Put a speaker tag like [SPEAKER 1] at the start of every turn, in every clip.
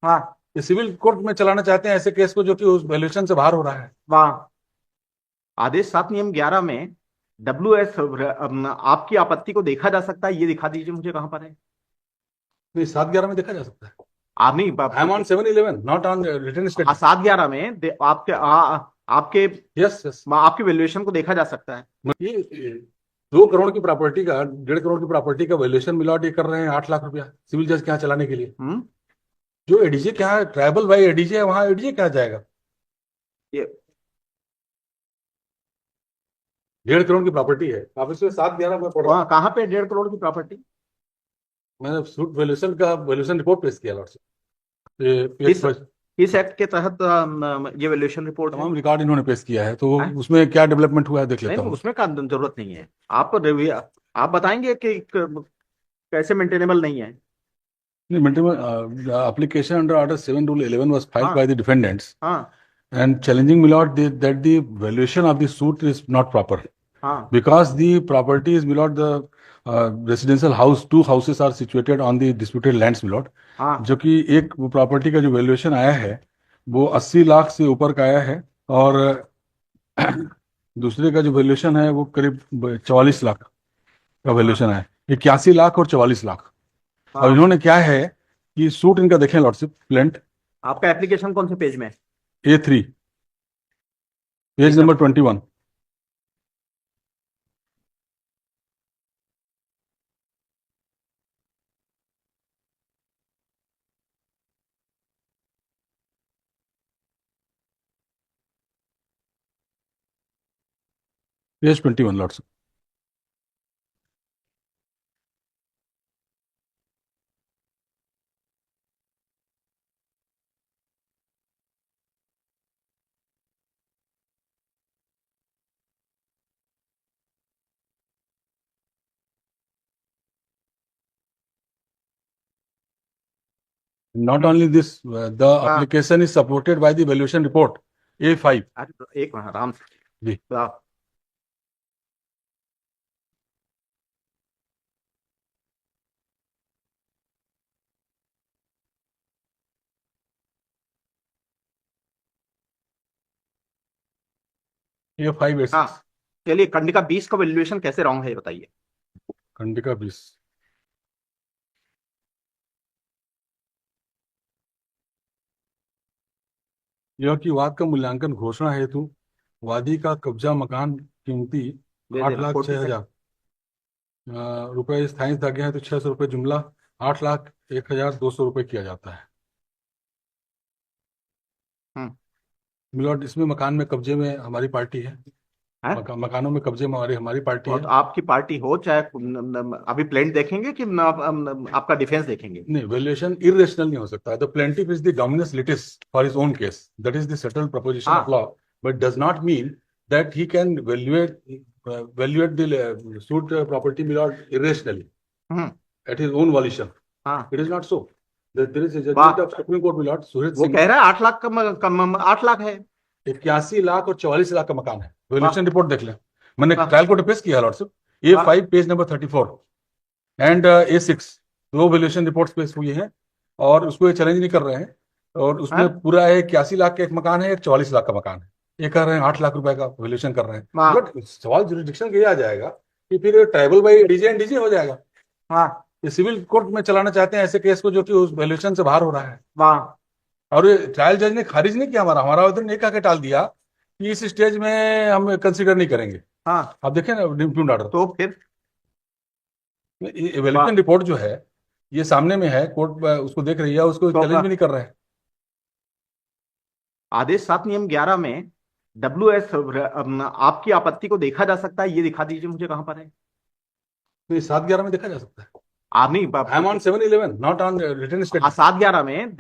[SPEAKER 1] हाँ।
[SPEAKER 2] ये civil court में चलाना चाहते हैं ऐसे केस को जो कि उस वैल्यूएशन से बाहर हो रहा है।
[SPEAKER 1] वाह। आदेश 7 नियम 11 में WS आपकी आपत्ति को देखा जा सकता है, ये दिखा दीजिए मुझे कहां पर है।
[SPEAKER 2] नहीं, 7/11 में देखा जा सकता है।
[SPEAKER 1] आप नहीं
[SPEAKER 2] I am on 7/11, not on written
[SPEAKER 1] हाँ,
[SPEAKER 2] स्टेटमेंट।
[SPEAKER 1] 7/11 में आपके
[SPEAKER 2] यस यस।
[SPEAKER 1] आपके वैल्यूएशन को देखा जा सकता है।
[SPEAKER 2] ये 2 करोड़ की प्रॉपर्टी का, 1.5 करोड़ की प्रॉपर्टी का वैल्यूएशन मिलॉट ये कर रहे हैं 8 लाख रुपया सिविल जज के यहाँ चलाने के लिए।
[SPEAKER 1] हम्म।
[SPEAKER 2] जो एडीजे के यहाँ ट्राइबल बाई एडीजे है, वहां एडीजे क्या जाएगा?
[SPEAKER 1] ये
[SPEAKER 2] 1.5 करोड़ की प्रॉपर्टी है, आप इसमें 7/11 में पढ़ रहा
[SPEAKER 1] वहाँ
[SPEAKER 2] हूँ।
[SPEAKER 1] कहाँ पे 1.5 करोड़ की प्रॉपर्टी?
[SPEAKER 2] मैंने सूट वैल्यूएशन का वैल्यूएशन रिपोर्ट पेश किया लॉर्ड साहब। ये पेज
[SPEAKER 1] किस
[SPEAKER 2] पर
[SPEAKER 1] किस एक्ट के तहत ये वैल्यूएशन रिपोर्ट है?
[SPEAKER 2] तमाम रिकॉर्ड इन्होंने पेश किया है, तो
[SPEAKER 1] हैं?
[SPEAKER 2] उसमें क्या डेवलपमेंट हुआ है देख
[SPEAKER 1] नहीं
[SPEAKER 2] लेता
[SPEAKER 1] नहीं,
[SPEAKER 2] हूँ।
[SPEAKER 1] उसमें का जरूरत नहीं है। आप बताएंगे कि कैसे मेंटेनेबल नहीं है।
[SPEAKER 2] Application under Order 7 Rule 11 was filed by
[SPEAKER 1] हाँ।
[SPEAKER 2] the defendants
[SPEAKER 1] हाँ।
[SPEAKER 2] and challenging my lord that the valuation of the suit is not proper
[SPEAKER 1] हाँ।
[SPEAKER 2] because the property is my lord the residential house, 2 houses are situated on the disputed lands my lord,
[SPEAKER 1] हाँ।
[SPEAKER 2] जो कि एक property का जो valuation आया है वो 80 लाख से ऊपर का आया है, और दूसरे का जो वैल्यूएशन है वो करीब 44 लाख का
[SPEAKER 1] हाँ।
[SPEAKER 2] वैल्यूएशन है। 81 लाख और 44 लाख। अब
[SPEAKER 1] हाँ।
[SPEAKER 2] इन्होंने क्या है कि सूट इनका देखें लॉर्डशिप, प्लेंट
[SPEAKER 1] आपका एप्लीकेशन कौन से पेज में है?
[SPEAKER 2] A3, page
[SPEAKER 1] page
[SPEAKER 2] number
[SPEAKER 1] number.
[SPEAKER 2] 21। Page 21 lordship. Not only this, the
[SPEAKER 1] हाँ।
[SPEAKER 2] application is supported by the valuation report A5।
[SPEAKER 1] अरे तो एक मिनट आराम से।
[SPEAKER 2] जी।
[SPEAKER 1] बताओ।
[SPEAKER 2] A5
[SPEAKER 1] हाँ।
[SPEAKER 2] A6।
[SPEAKER 1] चलिए, खंडिका 20 का वैल्यूएशन कैसे रॉन्ग है ये बताइए।
[SPEAKER 2] खंडिका 20। यह कि वाद का मूल्यांकन घोषणा हेतु वादी का कब्जा मकान कीमती
[SPEAKER 1] दे
[SPEAKER 2] आठ
[SPEAKER 1] देना
[SPEAKER 2] लाख छह
[SPEAKER 1] 46।
[SPEAKER 2] हजार रुपये स्थायी धागे हैं तो 600 रुपये जुमला 8,01,200 रुपये किया जाता है।
[SPEAKER 1] हम्म।
[SPEAKER 2] मिलॉर्ड, इसमें मकान में कब्जे में हमारी पार्टी है।
[SPEAKER 1] है।
[SPEAKER 2] मकानों में कब्जे में हमारी हमारी पार्टी
[SPEAKER 1] और
[SPEAKER 2] है।
[SPEAKER 1] तो आपकी पार्टी हो चाहे अभी प्लेंट देखेंगे कि आपका डिफेंस देखेंगे?
[SPEAKER 2] नहीं, वैल्यूएशन इरेशनल नहीं हो सकता। The plaintiff is the dominus litis for his own case, that is the settled proposition of
[SPEAKER 1] हाँ।
[SPEAKER 2] Law, but does not mean that he can valuate the suit property milord irrationally
[SPEAKER 1] hmm.
[SPEAKER 2] At his own valuation.
[SPEAKER 1] हाँ।
[SPEAKER 2] It is not so. There is a judgement
[SPEAKER 1] वाह।
[SPEAKER 2] Of supreme court milord Suhrid
[SPEAKER 1] वो
[SPEAKER 2] सिंह।
[SPEAKER 1] कह रहा है 8 लाख कम 8 लाख है।
[SPEAKER 2] 81 लाख और 44 लाख का मकान है।
[SPEAKER 1] वाह।
[SPEAKER 2] वैल्यूएशन रिपोर्ट देख लें, मैंने
[SPEAKER 1] वाह।
[SPEAKER 2] ट्रायल कोर्ट में पेश किया है लॉर्डशिप। ए
[SPEAKER 1] वाह।
[SPEAKER 2] 5 page number 34 and A6, 2 valuation reports पेश हुई हैं और उसको ये चैलेंज नहीं कर रहे हैं। और उसमें
[SPEAKER 1] हाँ?
[SPEAKER 2] पूरा है 81 लाख का एक मकान है, एक 44 लाख का मकान है। ये कर रहे हैं 8 लाख रुपए का वैल्यूएशन कर रहे हैं।
[SPEAKER 1] वाह।
[SPEAKER 2] बट सवाल जुरिडिक्शन का ये आ जाएगा कि फिर tribal by DJ and DJ हो जाएगा।
[SPEAKER 1] वाह।
[SPEAKER 2] ये सिविल कोर्ट में चलाना चाहते हैं ऐसे केस को जो कि उस वैल्यूएशन से बाहर हो रहा है।
[SPEAKER 1] वाह।
[SPEAKER 2] और ये ट्रायल जज ने खारिज नहीं किया हमारा आवेदन, ये कहा के टाल दिया कि इस स्टेज में हम कंसिडर नहीं करेंगे।
[SPEAKER 1] हाँ।
[SPEAKER 2] आप देखें ना इम्प्यूग्ड ऑर्डर,
[SPEAKER 1] तो फिर। वाह।
[SPEAKER 2] एवेल्यूशन रिपोर्ट जो है ये सामने में है, कोर्ट उसको देख रही है, उसको
[SPEAKER 1] तो
[SPEAKER 2] चैलेंज भी नहीं कर रहे हैं।
[SPEAKER 1] आदेश 7 नियम 11 में WS आपकी आपत्ति को देखा जा सकता है, ये दिखा दीजिए मुझे कहां पर है।
[SPEAKER 2] तो ये 7/11 में देखा जा सकता है।
[SPEAKER 1] आप नहीं
[SPEAKER 2] I am on 7/11, not on written statement.
[SPEAKER 1] 7/11 में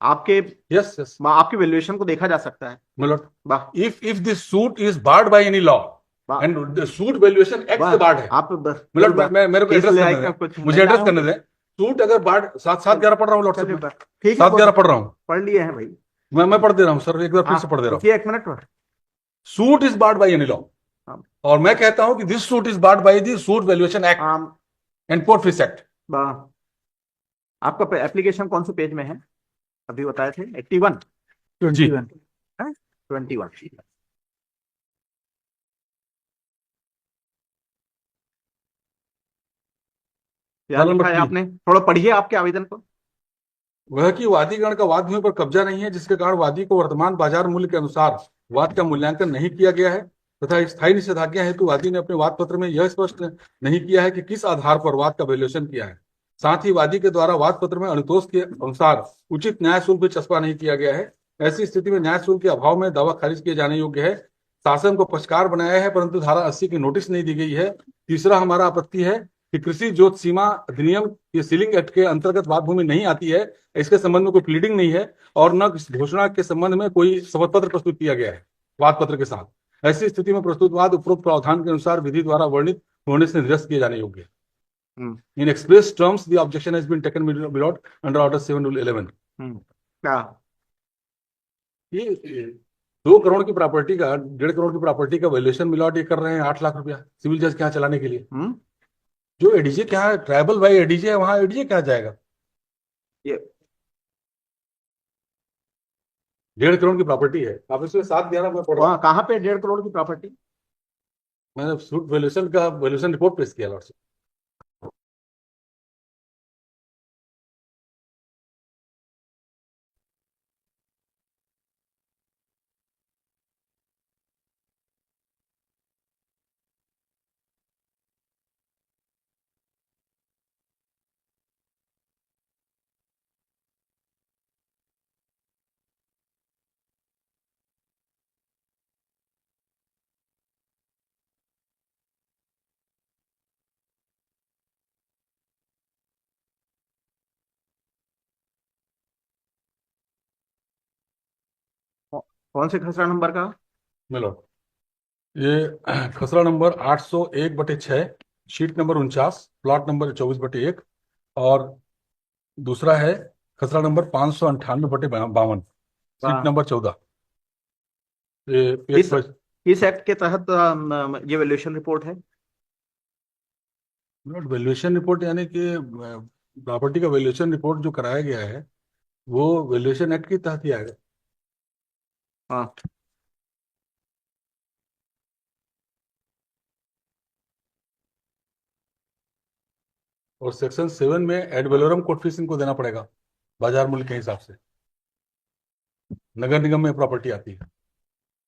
[SPEAKER 1] आपके
[SPEAKER 2] यस यस।
[SPEAKER 1] आपकी वैल्यूएशन को देखा जा सकता है।
[SPEAKER 2] मिलट,
[SPEAKER 1] वाह।
[SPEAKER 2] If this suit is barred by any law
[SPEAKER 1] वाह।
[SPEAKER 2] And the suit valuation act से
[SPEAKER 1] वाह।
[SPEAKER 2] बार्ड है।
[SPEAKER 1] आप
[SPEAKER 2] मिलट, मैं मेरे को
[SPEAKER 1] केस
[SPEAKER 2] एड्रेस
[SPEAKER 1] ले
[SPEAKER 2] करने
[SPEAKER 1] आएगा
[SPEAKER 2] दें,
[SPEAKER 1] कुछ
[SPEAKER 2] मुझे
[SPEAKER 1] महिला
[SPEAKER 2] एड्रेस
[SPEAKER 1] हो।
[SPEAKER 2] करने दें। सूट अगर बार्ड 7/11 पढ़ रहा हूँ लॉर्डशिप
[SPEAKER 1] चलिए,
[SPEAKER 2] में,
[SPEAKER 1] ठीक है,
[SPEAKER 2] 7/11 पढ़ रहा हूँ।
[SPEAKER 1] पढ़ लिए हैं भाई।
[SPEAKER 2] मैं पढ़ दे रहा हूँ सर, एक बार फिर
[SPEAKER 1] हाँ,
[SPEAKER 2] से पढ़ दे रहा हूँ।
[SPEAKER 1] रुकिए 1 minute.
[SPEAKER 2] Suit is barred by any law,
[SPEAKER 1] हाँ।
[SPEAKER 2] और मैं कहता हूं कि this suit is barred by the suit valuation act
[SPEAKER 1] हाँ।
[SPEAKER 2] And court fee act.
[SPEAKER 1] वाह। आपका एप्लीकेशन कौन से पेज में है? अभी बताए थे 81।
[SPEAKER 2] जी
[SPEAKER 3] 21।
[SPEAKER 1] 21। क्या
[SPEAKER 2] सवाल नंबर
[SPEAKER 1] लिखा है
[SPEAKER 2] 3,
[SPEAKER 1] आपने, थोड़ा पढ़िए आपके आवेदन को।
[SPEAKER 2] वह कि वादीगण का वाद भूमि पर कब्जा नहीं है, जिसके कारण वादी को वर्तमान बाजार मूल्य के अनुसार वाद का मूल्यांकन नहीं किया गया है, तथा स्थायी निषेधाज्ञा हेतु वादी ने अपने वाद पत्र में यह स्पष्ट नहीं किया है कि किस आधार पर वाद का वैल्यूएशन किया है। साथ ही वादी के द्वारा वाद पत्र में अनुतोष के अनुसार उचित न्याय शुल्क भी चस्पा नहीं किया गया है। ऐसी स्थिति में न्याय शुल्क के अभाव में दावा खारिज किए जाने योग्य है। शासन को पक्षकार बनाया है, परंतु धारा 80 की नोटिस नहीं दी गई है। तीसरा हमारा आपत्ति है कि कृषि जोत सीमा अधिनियम ये सीलिंग एक्ट के अंतर्गत वाद भूमि नहीं आती है। इसके संबंध में कोई प्लीडिंग नहीं है और न इस घोषणा के संबंध में कोई शपथ पत्र प्रस्तुत किया गया है वाद पत्र के साथ। ऐसी स्थिति में प्रस्तुत वाद उपरोक्त प्रावधान के अनुसार विधि द्वारा वर्णित होने से निरस्त किए जाने योग्य है।
[SPEAKER 1] Hmm
[SPEAKER 2] in express terms the objection has been taken below under order 7 rule 11।
[SPEAKER 1] क्या
[SPEAKER 2] ये 2 करोड़ की प्रॉपर्टी का 1.5 करोड़ की प्रॉपर्टी का वैल्यूएशन मिलॉट ये कर रहे हैं 8 लाख रुपया सिविल जज के यहाँ चलाने के लिए।
[SPEAKER 1] हम्म
[SPEAKER 2] जो एडीजे क्या है, ट्राइबल बाई एडीजे है, वहां एडीजे क्या जाएगा?
[SPEAKER 1] ये
[SPEAKER 2] 1.5 करोड़ की प्रॉपर्टी है, आप इसमें 7/11 में पढ़ रहा
[SPEAKER 1] वहाँ
[SPEAKER 2] हूँ।
[SPEAKER 1] कहाँ पे 1.5 करोड़ की प्रॉपर्टी?
[SPEAKER 2] मैंने सूट वैल्यूएशन का वैल्यूएशन रिपोर्ट पेश किया लॉर्ड।
[SPEAKER 1] कौन से खसरा नंबर का?
[SPEAKER 2] मिलो, ये खसरा number 801/6, sheet number 49, plot number 24/1, और दूसरा है खसरा नंबर 598/52, शीट
[SPEAKER 1] वाह।
[SPEAKER 2] नंबर 14। ये
[SPEAKER 1] किस
[SPEAKER 2] एक
[SPEAKER 1] किस एक्ट के तहत ये वैल्यूएशन रिपोर्ट है?
[SPEAKER 2] वैल्यूएशन रिपोर्ट यानी कि प्रॉपर्टी का वैल्यूएशन रिपोर्ट जो कराया गया है वो वैल्यूएशन एक्ट के तहत ही आएगा।
[SPEAKER 1] हाँ।
[SPEAKER 2] और सेक्शन 7 में एड वैलोरम कोर्ट फीस इनको देना पड़ेगा बाजार मूल्य के हिसाब से। नगर निगम में प्रॉपर्टी आती है,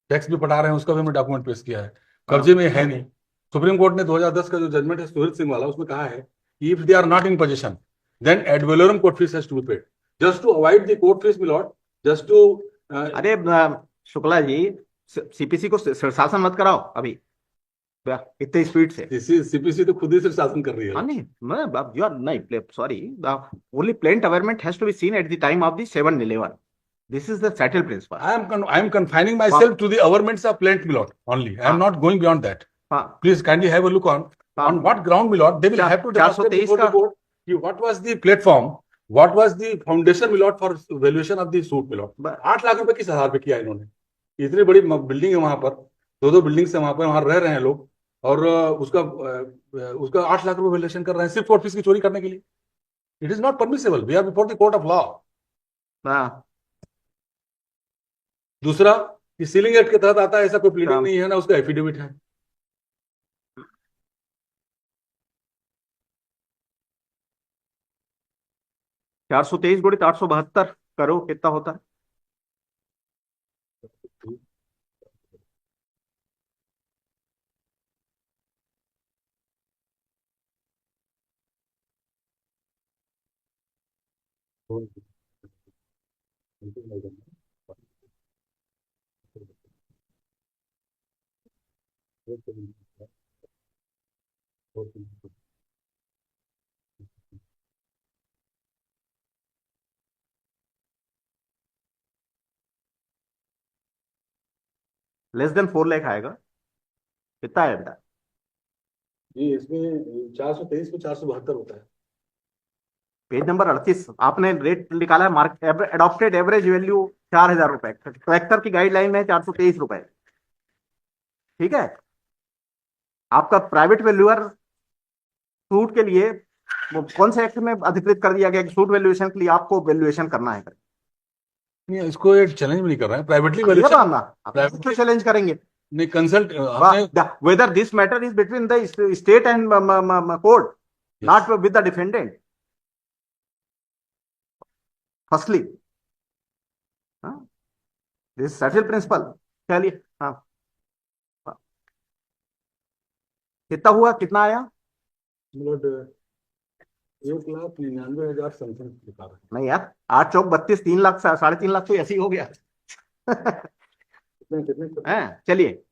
[SPEAKER 2] टैक्स भी पटा रहे हैं, उसका भी हमने डॉक्यूमेंट पेश किया है, कब्जे में है नहीं। सुप्रीम कोर्ट ने 2010 का जो जजमेंट है सुहृद सिंह वाला, उसमें कहा है कि if they are not in position then ad valorem court fee has to be paid just to avoid the court fee milord, just to.
[SPEAKER 1] अरे शुक्ला जी, सीपीसी को शीर्षासन मत कराओ अभी इतने स्पीड से।
[SPEAKER 2] सीपीसी तो खुद ही सिर्फ शासन कर रही है।
[SPEAKER 1] हाँ नहीं, यू आर नहीं, sorry, only plaint averment has to be seen at the time of the 7/11। This is the settle principle.
[SPEAKER 2] I am confining myself to the averments of plaint milord only. I am not going beyond that.
[SPEAKER 1] हाँ,
[SPEAKER 2] Please kindly have a look on what ground milord they will have to demonstrate
[SPEAKER 1] 423
[SPEAKER 2] before the
[SPEAKER 1] का
[SPEAKER 2] court कि what was the platform, what was the foundation milord for valuation of the suit milord। 8 lakh रुपए किस आधार पे किया इन्होंने? इतनी बड़ी building है वहां पर, 2 बिल्डिंग्स है वहां पर, वहां रह रहे हैं लोग, और उसका 8 लाख रुपए वैल्यूएशन कर रहे हैं सिर्फ कोर्ट फीस की चोरी करने के लिए। It is not permissible, we are before the court of law.
[SPEAKER 1] हाँ,
[SPEAKER 2] दूसरा, कि सीलिंग एक्ट के तहत आता है, ऐसा कोई प्लीडिंग
[SPEAKER 1] हाँ।
[SPEAKER 2] नहीं है ना उसका एफिडेविट है।
[SPEAKER 1] 423 गुणित 872 करो, कितना होता है? लेस देन 4 लाख आएगा। कितना है बेटा?
[SPEAKER 2] जी, इसमें 423 पे 472 होता है।
[SPEAKER 1] पेज नंबर 38 आपने रेट निकाला है, मार्क एडॉप्टेड एवरेज वैल्यू 4,000 रुपए, कलेक्टर की गाइडलाइन में 423 रुपए। ठीक है, आपका प्राइवेट वैल्यूअर सूट के लिए वो कौन से एक्ट में अधिकृत कर दिया गया कि सूट वैल्यूएशन के लिए आपको वैल्यूएशन करना है?
[SPEAKER 2] नहीं, इसको ये चैलेंज भी नहीं कर रहे हैं, प्राइवेटली
[SPEAKER 1] ये
[SPEAKER 2] वैल्यूएशन।
[SPEAKER 1] बात ना, आप क्यों चैलेंज करेंगे?
[SPEAKER 2] नहीं, कंसल्ट हमने।
[SPEAKER 1] Whether this matter is between the state and court,
[SPEAKER 2] yes.
[SPEAKER 1] not with the defendant. Firstly, हाँ, this settled principle. चलिए, हाँ, कितना हुआ, कितना आया?
[SPEAKER 2] मतलब 1,99,000 समथिंग दिखा रहा है।
[SPEAKER 1] नहीं यार, 8 चौक 32, 3 लाख, 3.5 लाख तो ऐसे ही हो गया।
[SPEAKER 2] कितने कितने
[SPEAKER 1] हैं, चलिए।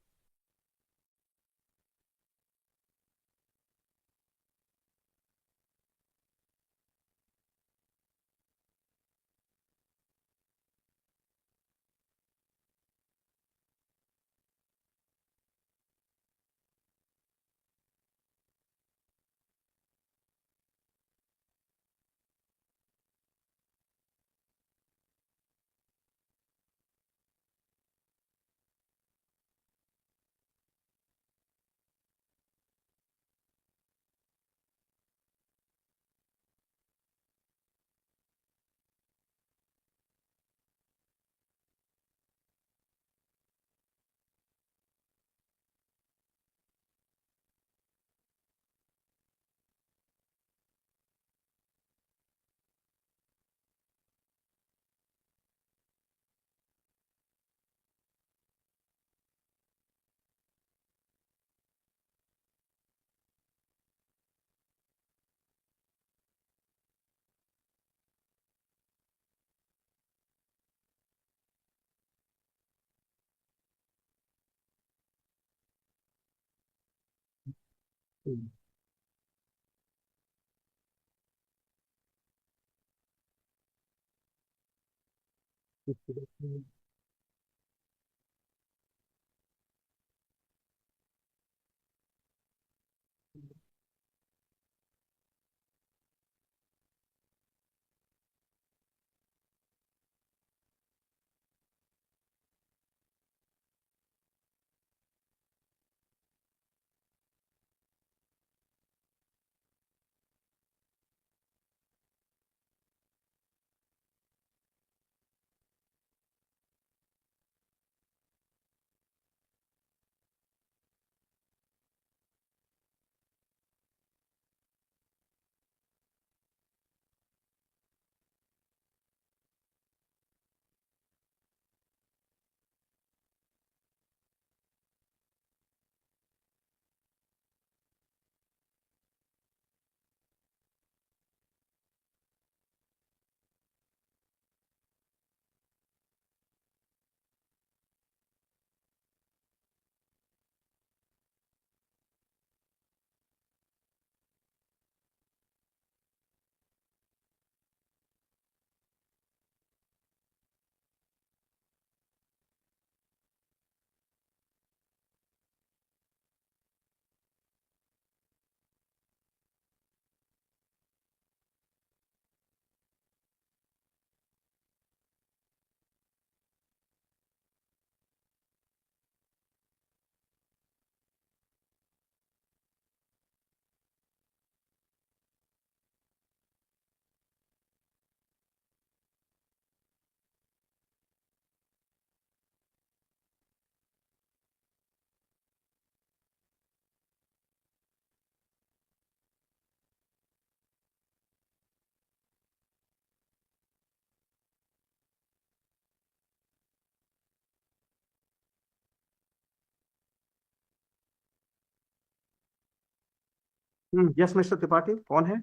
[SPEAKER 1] यस मिस्टर त्रिपाठी, कौन है?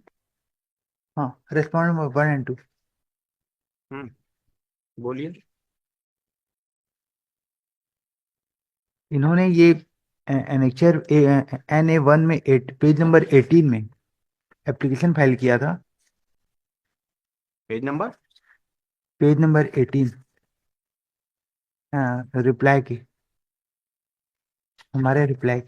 [SPEAKER 3] हाँ, रेस्पॉन्डेंट 1 and 2।
[SPEAKER 1] हम्म, बोलिए।
[SPEAKER 3] इन्होंने ये एनेक्चर NA1 में पेज नंबर 18 में एप्लीकेशन फाइल किया था।
[SPEAKER 1] Page number?
[SPEAKER 3] Page number 18, reply की, हमारे रिप्लाई।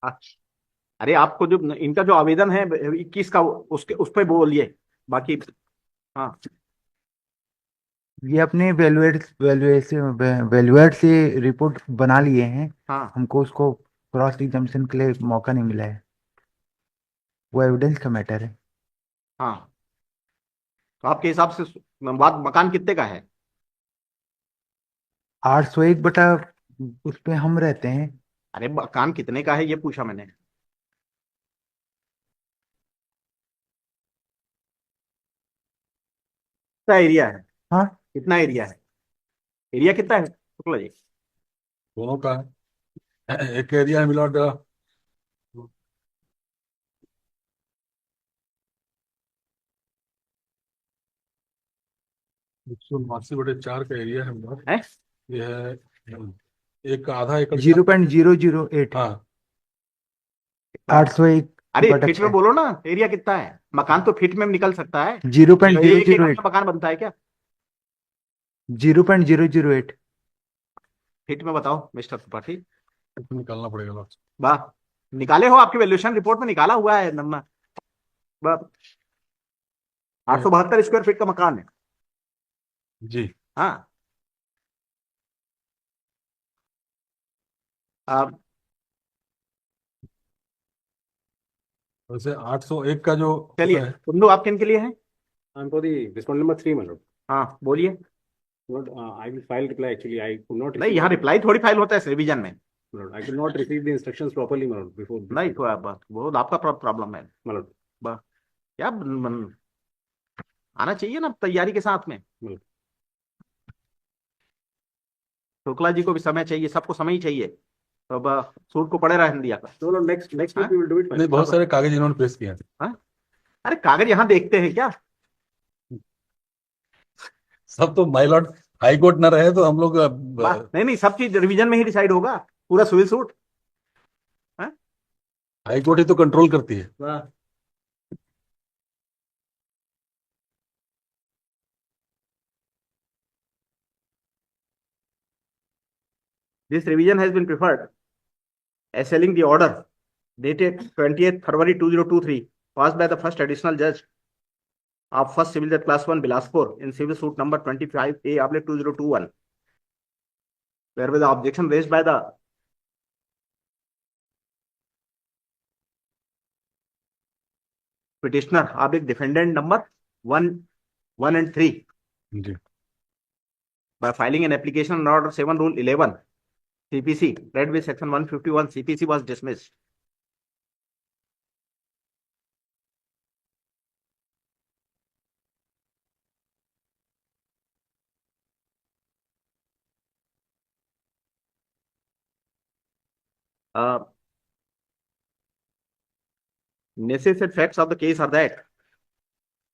[SPEAKER 1] अच्छा, अरे आपको जो इनका जो आवेदन है 21 का, उसके उस पर बोलिए बाकी। हाँ,
[SPEAKER 3] ये अपने वैल्यूएट से रिपोर्ट बना लिए हैं।
[SPEAKER 1] हाँ,
[SPEAKER 3] हमको उसको क्रॉस एग्जामिनेशन के लिए मौका नहीं मिला है। वो एविडेंस का मैटर है।
[SPEAKER 1] हाँ, तो आपके हिसाब से मकान कितने का है?
[SPEAKER 3] 801 बटा, उस पे हम रहते हैं।
[SPEAKER 1] अरे मकान कितने का है ये पूछा मैंने। कितना एरिया है?
[SPEAKER 3] हाँ,
[SPEAKER 1] कितना एरिया है? एरिया कितना है शुक्ला जी?
[SPEAKER 2] दोनों का है। एक एरिया है मिलॉर्ड 189/4 का एरिया है मिलॉर्ड।
[SPEAKER 1] है
[SPEAKER 2] ये है एक आधा एकड़ का।
[SPEAKER 3] 0.008।
[SPEAKER 2] हाँ,
[SPEAKER 3] 801
[SPEAKER 1] अरे
[SPEAKER 3] बटा
[SPEAKER 1] फीट में
[SPEAKER 3] 6।
[SPEAKER 1] बोलो ना, एरिया कितना है? मकान तो फीट में निकल सकता है।
[SPEAKER 3] जीरो पॉइंट
[SPEAKER 1] तो
[SPEAKER 3] जीरो
[SPEAKER 1] एक
[SPEAKER 3] जीरो
[SPEAKER 1] एकड़
[SPEAKER 3] एट
[SPEAKER 1] में मकान बनता है क्या?
[SPEAKER 3] 0.008।
[SPEAKER 1] फीट में बताओ मिस्टर त्रिपाठी।
[SPEAKER 2] निकालना पड़ेगा लॉर्ड।
[SPEAKER 1] वाह, निकाले हो? आपकी वैल्यूएशन रिपोर्ट में निकाला हुआ है नंबर। 872 स्क्वायर फीट का मकान है।
[SPEAKER 2] जी।
[SPEAKER 1] हाँ। अब
[SPEAKER 2] वैसे 801 का जो
[SPEAKER 1] चलिए,
[SPEAKER 2] है।
[SPEAKER 1] तुम दो आप किन के लिए हैं?
[SPEAKER 4] I'm for the respondent number 3, my lord.
[SPEAKER 1] हाँ बोलिए।
[SPEAKER 4] Lord, I will file reply. Actually, I could not
[SPEAKER 1] नहीं,
[SPEAKER 4] receive.
[SPEAKER 1] यहाँ रिप्लाई थोड़ी फाइल होता है रिवीजन में।
[SPEAKER 4] My lord, I could not receive the instructions properly, my lord, before.
[SPEAKER 1] नहीं तो अब वो आपका प्रॉब्लम है।
[SPEAKER 4] My lord,
[SPEAKER 1] क्या आना चाहिए ना तैयारी के साथ में।
[SPEAKER 4] my lord.
[SPEAKER 1] शुक्ला जी को भी समय चाहिए, सबको समय ही चाहिए। तो अब सूट को पड़े रहने दिया कर।
[SPEAKER 4] No, no, next week
[SPEAKER 1] हाँ?
[SPEAKER 4] we will do it. My
[SPEAKER 2] नहीं,
[SPEAKER 4] lord.
[SPEAKER 2] बहुत सारे कागज इन्होंने पेश किए हैं।
[SPEAKER 1] हाँ? अरे कागज यहाँ देखते हैं क्या?
[SPEAKER 2] सब तो माय लॉर्ड हाई कोर्ट न रहे तो हम लोग
[SPEAKER 1] नहीं नहीं, सब चीज रिवीजन में ही डिसाइड होगा, पूरा सिविल सूट। हाँ?
[SPEAKER 2] हाई कोर्ट ही तो कंट्रोल करती है।
[SPEAKER 1] वाह। This revision has been preferred as selling the order dated 20th February 2023 passed by the first additional judge of first civil judge class 1 Bilaspur in civil suit number 25A/2021, whereby the objection raised by the petitioner defendant number 1, 1 and 3
[SPEAKER 2] ji.
[SPEAKER 1] by filing an application under order 7 rule 11 CPC read with section 151 CPC was dismissed. Necessary facts of the case are that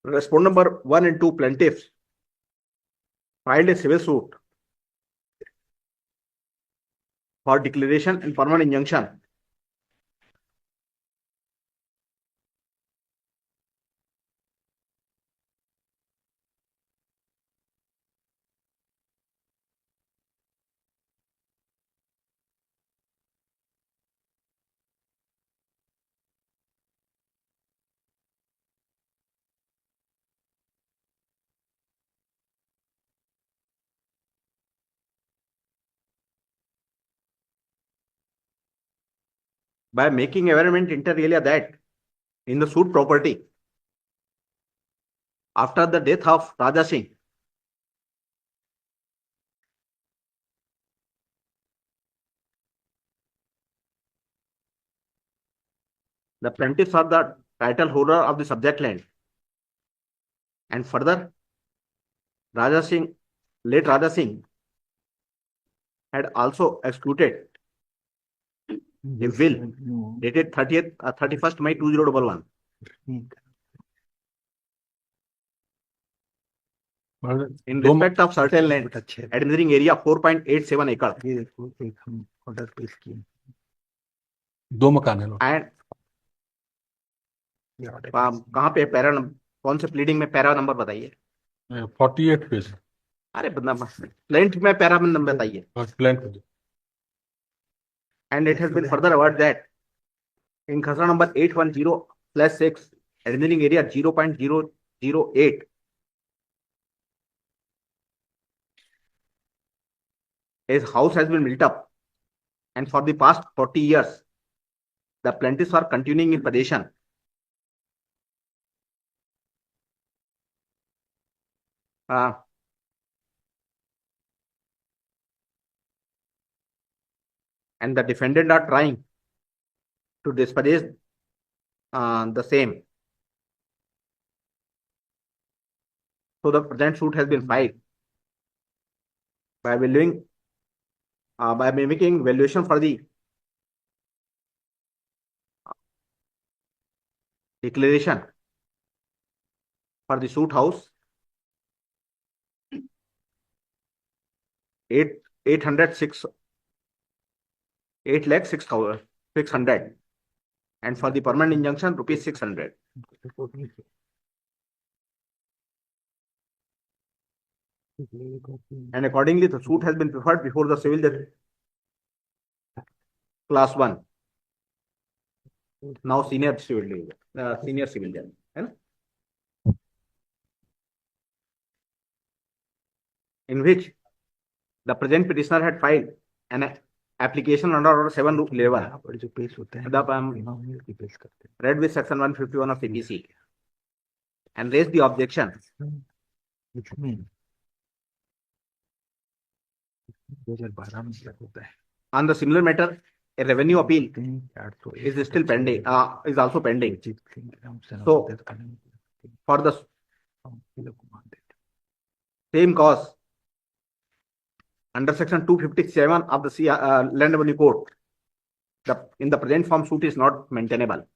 [SPEAKER 1] respondent number 1 and 2 plaintiffs filed a civil suit for declaration and permanent injunction by making evident inter alia that in the suit property after the death of Raja Singh, the plaintiffs are the title holder of the subject land, and further Raja Singh, late Raja Singh, had also executed a will dated 31st May 2011 in
[SPEAKER 2] दो
[SPEAKER 1] respect of certain land administering area 4.87 acre
[SPEAKER 3] ये देखो, एक हम order पेश किए।
[SPEAKER 2] दो मकान है लॉर्ड।
[SPEAKER 1] and
[SPEAKER 3] ये ऑर्डर
[SPEAKER 1] कहाँ पे पैरा कौन से प्लीडिंग में पैरा नंबर बताइए?
[SPEAKER 2] 48 पेज
[SPEAKER 1] अरे प्लेंट में पैरा नंबर बताइए।
[SPEAKER 2] प्लान कर।
[SPEAKER 1] And it has been further averred that in Khasra number 810/6 engineering area 0.008 his house has been built up, and for the past 40 years the plaintiffs are continuing in possession and the defendant are trying to disparage the same. So the present suit has been filed by mimicking valuation for the declaration for the suit house 8,06,600, and for the permanent injunction rupees 600. And accordingly, the suit has been preferred before the civil judge class 1, now senior civil judge, है ना? In which the present petitioner had filed an application under Order 711
[SPEAKER 3] जो पेश होता है
[SPEAKER 1] the read with section 151 of CPC and raised the objection
[SPEAKER 3] इसमें 2012 में क्या होता है
[SPEAKER 1] on the similar matter. A revenue appeal
[SPEAKER 3] 801
[SPEAKER 1] is still pending, is also pending.
[SPEAKER 3] So
[SPEAKER 1] For the same cause under section 257 of the Land Revenue Code, in the present form suit is not maintainable.